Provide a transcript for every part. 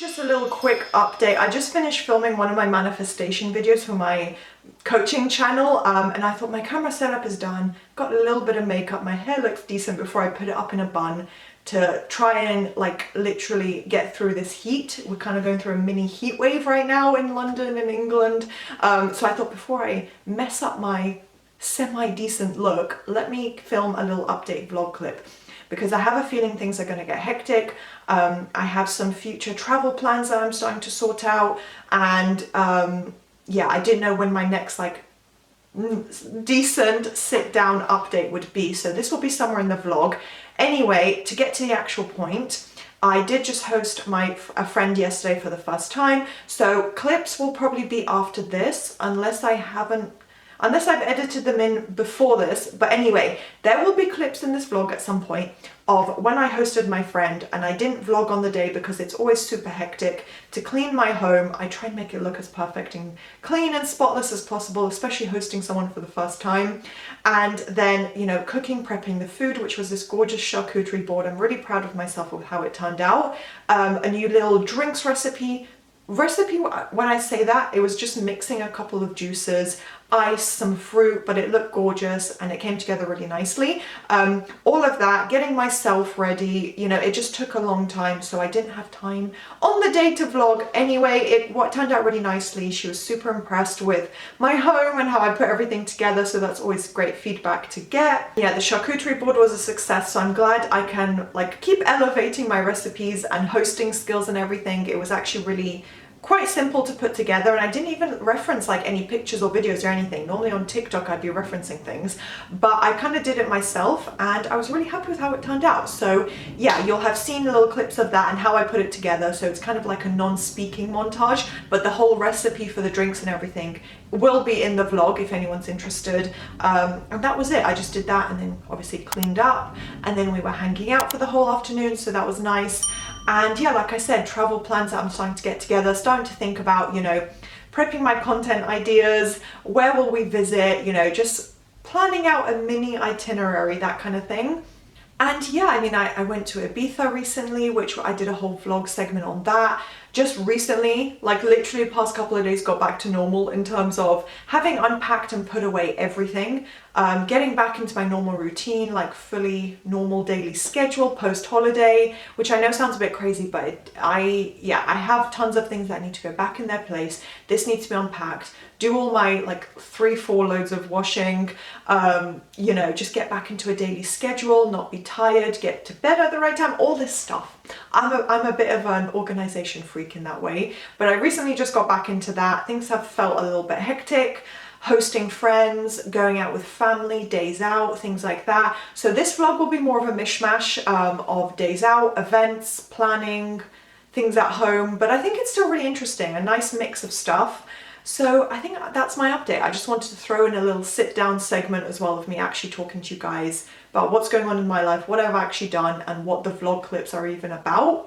Just a little quick update. I just finished filming one of my manifestation videos for my coaching channel, and I thought my camera setup is done. Got a little bit of makeup, my hair looks decent before I put it up in a bun to try and like literally get through this heat. We're kind of going through a mini heat wave right now in London and England. So I thought before I mess up my semi-decent look, let me film a little update vlog clip, because I have a feeling things are going to get hectic. I have some future travel plans that I'm starting to sort out, and yeah, I didn't know when my next like decent sit down update would be, so this will be somewhere in the vlog. Anyway, to get to the actual point, I did just host a friend yesterday for the first time, so clips will probably be after this, unless I've edited them in before this. But anyway, there will be clips in this vlog at some point of when I hosted my friend, and I didn't vlog on the day because it's always super hectic to clean my home. I try and make it look as perfect and clean and spotless as possible, especially hosting someone for the first time. And then, you know, cooking, prepping the food, which was this gorgeous charcuterie board. I'm really proud of myself with how it turned out. A new little drinks recipe, when I say that, it was just mixing a couple of juices, ice, some fruit, but it looked gorgeous and it came together really nicely. All of that, getting myself ready, you know, it just took a long time, so I didn't have time on the day to vlog. Anyway, it turned out really nicely. She was super impressed with my home and how I put everything together, so that's always great feedback to get. Yeah, the charcuterie board was a success, so I'm glad I can like keep elevating my recipes and hosting skills and everything. It was actually really quite simple to put together, and I didn't even reference like any pictures or videos or anything. Normally on TikTok I'd be referencing things, but I kind of did it myself and I was really happy with how it turned out. So yeah, you'll have seen little clips of that and how I put it together, so it's kind of like a non-speaking montage, but the whole recipe for the drinks and everything will be in the vlog if anyone's interested. And that was it. I just did that and then obviously cleaned up, and then we were hanging out for the whole afternoon, so that was nice. And yeah, like I said, travel plans that I'm starting to get together, starting to think about, you know, prepping my content ideas, where will we visit, you know, just planning out a mini itinerary, that kind of thing. And yeah, I mean, I went to Ibiza recently, which I did a whole vlog segment on that. Just recently, like literally the past couple of days, got back to normal in terms of having unpacked and put away everything, getting back into my normal routine, like fully normal daily schedule post-holiday, which I know sounds a bit crazy, but I have tons of things that need to go back in their place. This needs to be unpacked, do all my like 3-4 loads of washing, you know, just get back into a daily schedule, not be tired, get to bed at the right time, all this stuff. I'm a bit of an organization freak in that way, but I recently just got back into that. Things have felt a little bit hectic, hosting friends, going out with family, days out, things like that. So this vlog will be more of a mishmash of days out, events, planning, things at home, but I think it's still really interesting, a nice mix of stuff. So I think that's my update. I just wanted to throw in a little sit down segment as well of me actually talking to you guys about what's going on in my life, what I've actually done, and what the vlog clips are even about.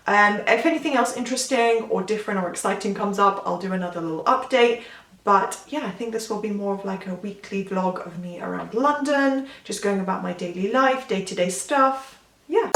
If anything else interesting or different or exciting comes up, I'll do another little update. But yeah, I think this will be more of like a weekly vlog of me around London, just going about my daily life, day-to-day stuff. Yeah.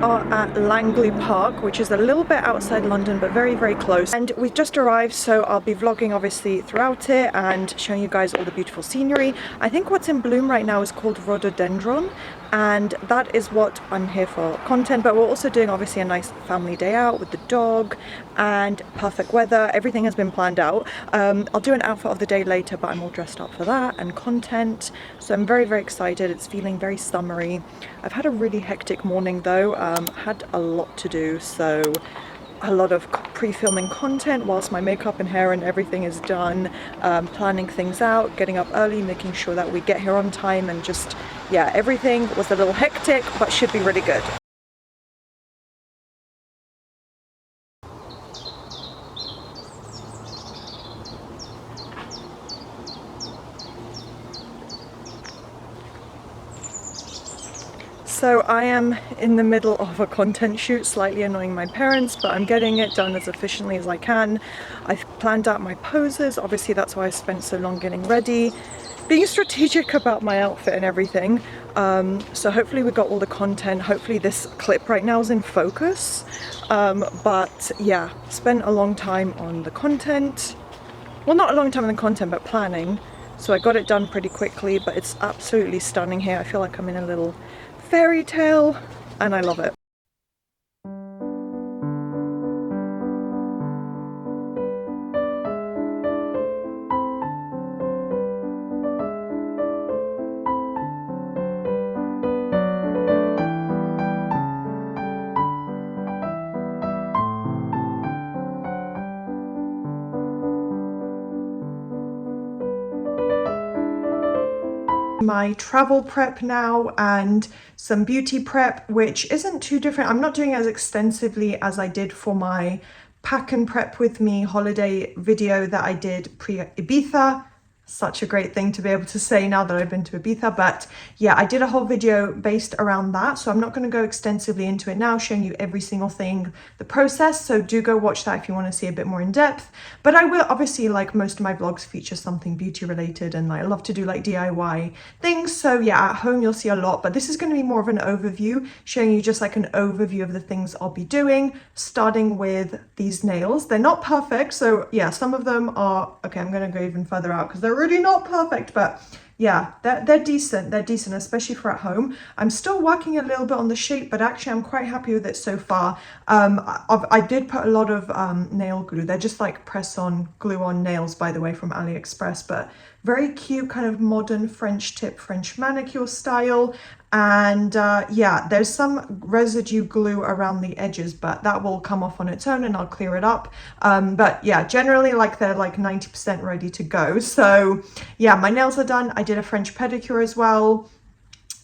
are at Langley Park, which is a little bit outside London, but very, very close. And we've just arrived, so I'll be vlogging obviously throughout it and showing you guys all the beautiful scenery. I think what's in bloom right now is called rhododendron, and that is what I'm here for, content. But we're also doing obviously a nice family day out with the dog and perfect weather. Everything has been planned out. I'll do an outfit of the day later, but I'm all dressed up for that and content. So I'm very, very excited. It's feeling very summery. I've had a really hectic morning though. Had a lot to do, so a lot of pre-filming content whilst my makeup and hair and everything is done, planning things out, getting up early, making sure that we get here on time, and just, yeah, everything was a little hectic, but should be really good. So I am in the middle of a content shoot, slightly annoying my parents, but I'm getting it done as efficiently as I can. I've planned out my poses, obviously that's why I spent so long getting ready, being strategic about my outfit and everything. So hopefully we got all the content. Hopefully this clip right now is in focus. But yeah, spent a long time on the content. Well, not a long time on the content, but planning. So I got it done pretty quickly, but it's absolutely stunning here. I feel like I'm in a little fairy tale and I love it. My travel prep now and some beauty prep, which isn't too different. I'm not doing it as extensively as I did for my pack and prep with me holiday video that I did pre-Ibiza. Such a great thing to be able to say now that I've been to Ibiza. But yeah, I did a whole video based around that, so I'm not going to go extensively into it now, showing you every single thing, the process. So do go watch that if you want to see a bit more in depth. But I will obviously, like most of my vlogs, feature something beauty related, and I love to do like DIY things. So yeah, at home you'll see a lot, but this is going to be more of an overview, showing you just like an overview of the things I'll be doing, starting with these nails. They're not perfect, so yeah, some of them are okay. I'm going to go even further out because they're really not perfect, but yeah, they're decent. They're decent, especially for at home. I'm still working a little bit on the shape, but actually I'm quite happy with it so far. I did put a lot of nail glue. They're just like press-on, glue-on nails, by the way, from AliExpress, but very cute, kind of modern French tip, French manicure style. And yeah, there's some residue glue around the edges, but that will come off on its own and I'll clear it up. But yeah, generally like they're like 90% ready to go. So yeah, my nails are done. I did a French pedicure as well.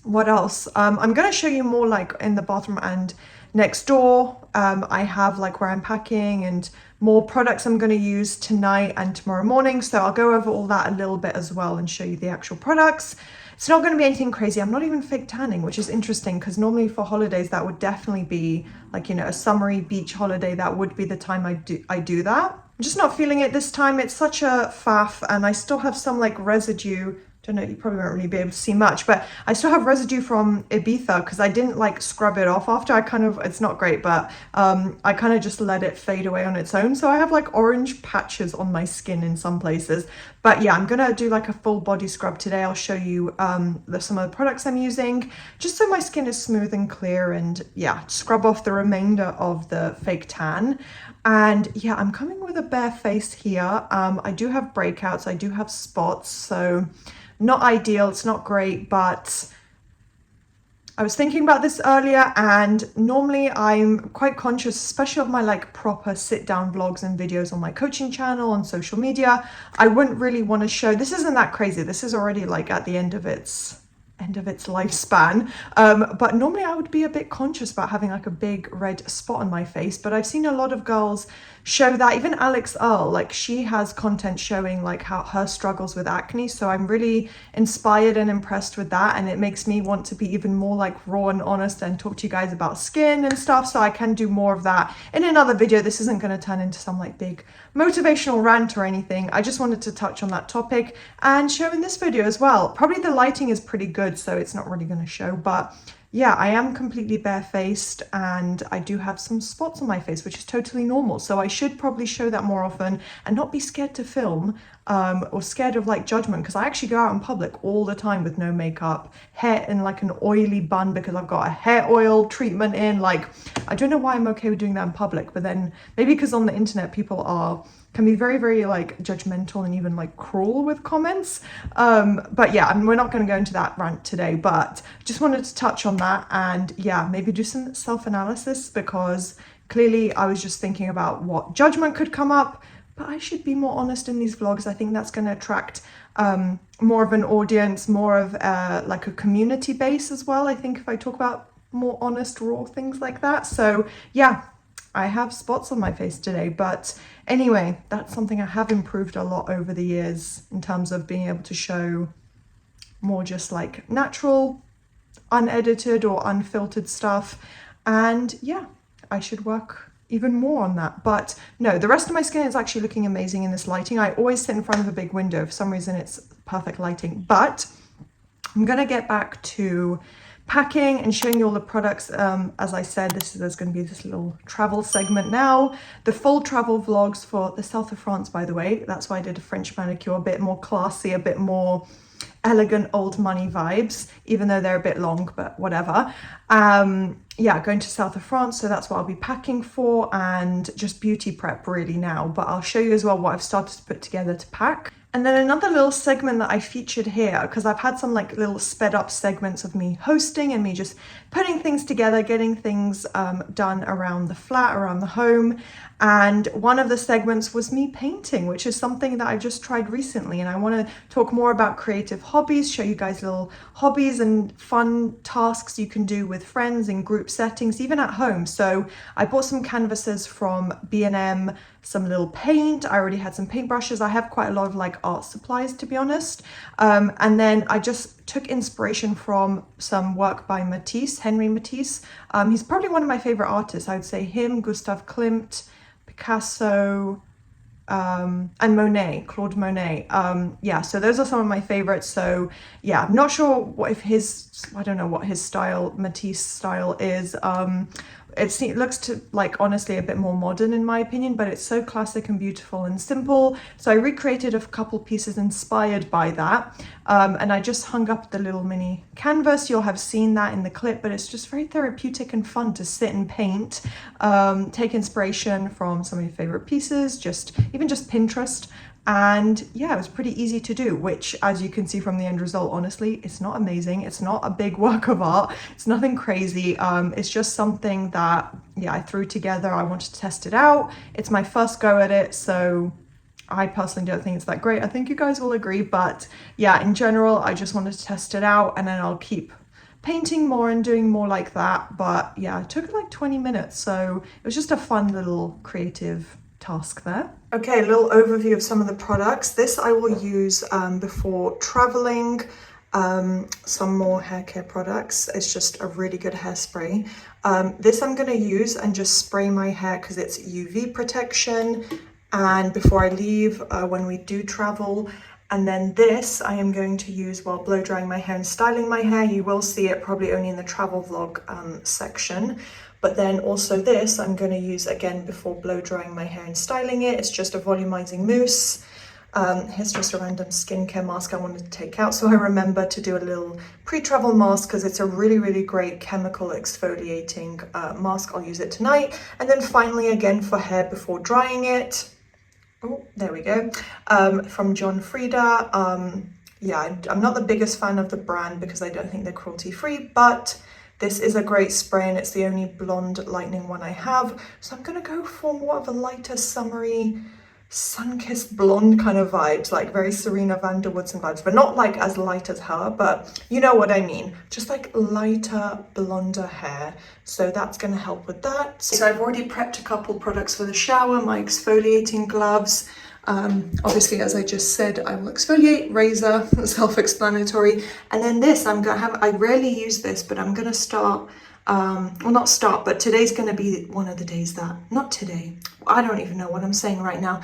What else? I'm going to show you more like in the bathroom and next door. I have like where I'm packing and more products I'm going to use tonight and tomorrow morning. So I'll go over all that a little bit as well and show you the actual products. It's not going to be anything crazy. I'm not even fake tanning, which is interesting because normally for holidays that would definitely be like, you know, a summery beach holiday. That would be the time I do that. I'm just not feeling it this time. It's such a faff, and I still have some like residue. Don't know, you probably won't really be able to see much, but I still have residue from Ibiza because I didn't like scrub it off after. It's not great, but I kind of just let it fade away on its own. So I have like orange patches on my skin in some places. But yeah, I'm gonna do like a full body scrub today. I'll show you some of the products I'm using, just so my skin is smooth and clear, and yeah, scrub off the remainder of the fake tan. And yeah, I'm coming with a bare face here. I do have breakouts, I do have spots, so not ideal, it's not great, but I was thinking about this earlier, and normally I'm quite conscious, especially of my like proper sit down vlogs and videos on my coaching channel on social media. I wouldn't really want to show, this isn't that crazy, this is already like at the end of its lifespan, but normally I would be a bit conscious about having like a big red spot on my face. But I've seen a lot of girls show that, even Alex Earl, like she has content showing like how her struggles with acne, so I'm really inspired and impressed with that, and it makes me want to be even more like raw and honest and talk to you guys about skin and stuff. So I can do more of that in another video. This isn't going to turn into some like big motivational rant or anything. I just wanted to touch on that topic and show in this video as well. Probably the lighting is pretty good, so it's not really going to show, but yeah, I am completely barefaced and I do have some spots on my face, which is totally normal. So I should probably show that more often and not be scared to film or scared of like judgment, because I actually go out in public all the time with no makeup, hair in like an oily bun because I've got a hair oil treatment in. Like, I don't know why I'm okay with doing that in public, but then maybe because on the internet people can be very, very like judgmental and even like cruel with comments. But yeah, we're not going to go into that rant today, but just wanted to touch on that and yeah, maybe do some self-analysis, because clearly I was just thinking about what judgment could come up, but I should be more honest in these vlogs. I think that's going to attract more of an audience, more of like a community base as well. I think if I talk about more honest, raw things like that. So yeah, I have spots on my face today, but anyway, that's something I have improved a lot over the years in terms of being able to show more just like natural, unedited or unfiltered stuff. And yeah, I should work even more on that. But no, the rest of my skin is actually looking amazing in this lighting. I always sit in front of a big window. For some reason, it's perfect lighting. But I'm gonna get back to packing and showing you all the products. As I said, there's going to be this little travel segment now. The full travel vlogs for the south of France, by the way. That's why I did a French manicure, a bit more classy, a bit more elegant old money vibes, even though they're a bit long, but whatever. Yeah, going to south of France, so that's what I'll be packing for, and just beauty prep really now. But I'll show you as well what I've started to put together to pack. And then another little segment that I featured here, because I've had some like little sped up segments of me hosting and me just putting things together, getting things done around the flat, around the home. And one of the segments was me painting, which is something that I just tried recently. And I want to talk more about creative hobbies, show you guys little hobbies and fun tasks you can do with friends in group settings, even at home. So I bought some canvases from B&M, some little paint. I already had some paintbrushes. I have quite a lot of like art supplies, to be honest. And then I just took inspiration from some work by Matisse, Henri Matisse. He's probably one of my favorite artists. I would say him, Gustav Klimt, Picasso, and Monet, Claude Monet. Yeah, so those are some of my favorites. So yeah, I'm not sure I don't know what his style, Matisse style is. It looks to like honestly a bit more modern in my opinion, but it's so classic and beautiful and simple. So I recreated a couple pieces inspired by that, and I just hung up the little mini canvas. You'll have seen that in the clip, but it's just very therapeutic and fun to sit and paint, take inspiration from some of your favorite pieces, even just Pinterest. And yeah, it was pretty easy to do, which as you can see from the end result, honestly, it's not amazing. It's not a big work of art. It's nothing crazy. It's just something that, yeah, I threw together. I wanted to test it out. It's my first go at it. So I personally don't think it's that great. I think you guys will agree, but yeah, in general, I just wanted to test it out, and then I'll keep painting more and doing more like that. But yeah, it took like 20 minutes. So it was just a fun little creative task there. Okay, a little overview of some of the products. This I will use before traveling. Some more hair care products. It's just a really good hairspray. This I'm going to use and just spray my hair because it's UV protection, and before I leave when we do travel. And then this I am going to use while blow drying my hair and styling my hair. You will see it probably only in the travel vlog section. But then also this I'm going to use again before blow drying my hair and styling it. It's just a volumizing mousse. Here's just a random skincare mask I wanted to take out, so I remember to do a little pre-travel mask because it's a really, really great chemical exfoliating mask. I'll use it tonight. And then finally again for hair before drying it. Oh, there we go. From John Frieda. Yeah, I'm not the biggest fan of the brand because I don't think they're cruelty-free, but this is a great spray and it's the only blonde lightning one I have. So I'm gonna go for more of a lighter, summery, sun-kissed blonde kind of vibes, like very Serena van der Woodsen vibes, but not like as light as her, but you know what I mean. Just like lighter, blonder hair. So that's gonna help with that. So I've already prepped a couple products for the shower, my exfoliating gloves. Obviously, as I just said, I will exfoliate, razor, self-explanatory. And then this, I rarely use this, but I'm gonna start, well not start, but today's gonna be one of the days that, not today, I don't even know what I'm saying right now.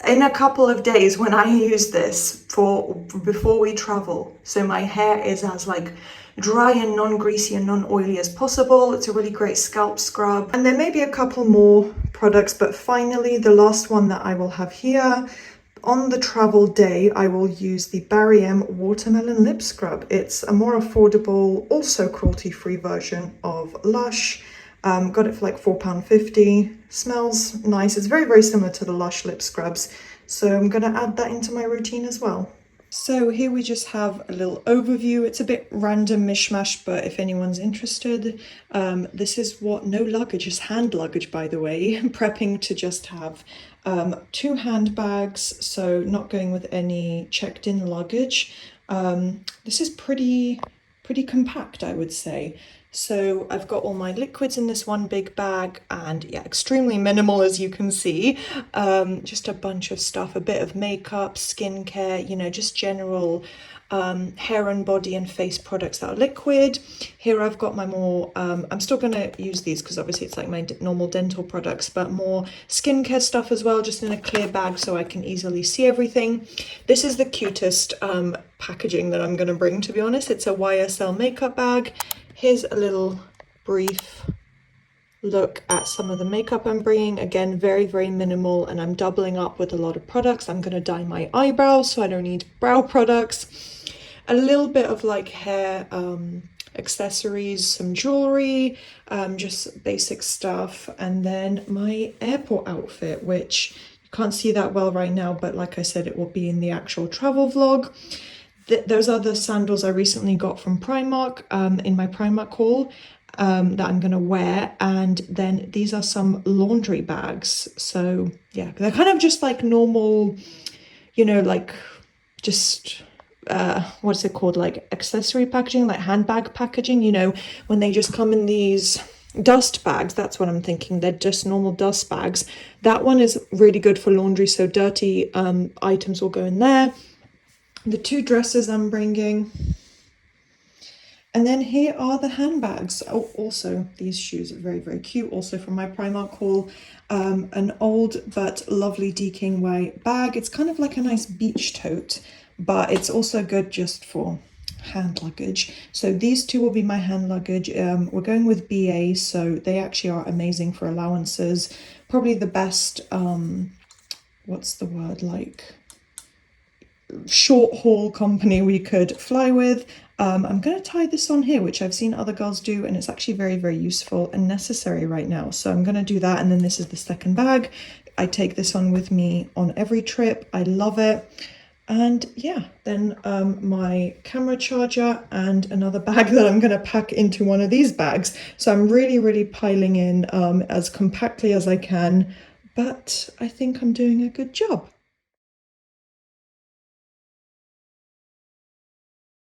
In a couple of days when I use this before we travel, so my hair is as like dry and non-greasy and non-oily as possible. It's a really great scalp scrub. And there may be a couple more products, but finally the last one that I will have here on the travel day, I will use the Barry M Watermelon Lip Scrub. It's a more affordable, also cruelty-free version of Lush. Got it for like £4.50. Smells nice. It's very, very similar to the Lush lip scrubs. So I'm going to add that into my routine as well. So here we just have a little overview. It's a bit random mishmash, but if anyone's interested, this is what no luggage is, hand luggage, by the way. Prepping to just have 2 handbags, so not going with any checked in luggage. This is pretty compact, I would say. So I've got all my liquids in this one big bag, and yeah, extremely minimal as you can see. Just a bunch of stuff, a bit of makeup, skincare, you know, just general hair and body and face products that are liquid. Here I've got my more, I'm still going to use these because obviously it's like my normal dental products, but more skincare stuff as well, just in a clear bag so I can easily see everything. This is the cutest packaging that I'm going to bring, to be honest. It's a YSL makeup bag. Here's a little brief look at some of the makeup I'm bringing. Again, very, very minimal, and I'm doubling up with a lot of products. I'm going to dye my eyebrows, so I don't need brow products. A little bit of like hair accessories, some jewelry, just basic stuff. And then my airport outfit, which you can't see that well right now, but like I said, it will be in the actual travel vlog. Those are the sandals I recently got from Primark in my Primark haul that I'm going to wear. And then these are some laundry bags. So yeah, they're kind of just like normal, you know, like just, what's it called? Like accessory packaging, like handbag packaging, you know, when they just come in these dust bags. That's what I'm thinking. They're just normal dust bags. That one is really good for laundry. So dirty items will go in there. The 2 dresses I'm bringing, and then here are the handbags. Oh, also these shoes are very, very cute, also from my Primark haul. An old but lovely DKing white bag. It's kind of like a nice beach tote, but it's also good just for hand luggage. So these 2 will be my hand luggage. We're going with BA, so they actually are amazing for allowances. Probably the best, what's the word, like short haul company we could fly with. I'm going to tie this on here, which I've seen other girls do, and it's actually very, very useful and necessary right now. So I'm going to do that. And then this is the second bag. I take this on with me on every trip. I love it. And yeah, then my camera charger and another bag that I'm going to pack into one of these bags. So I'm really, really piling in as compactly as I can, but I think I'm doing a good job.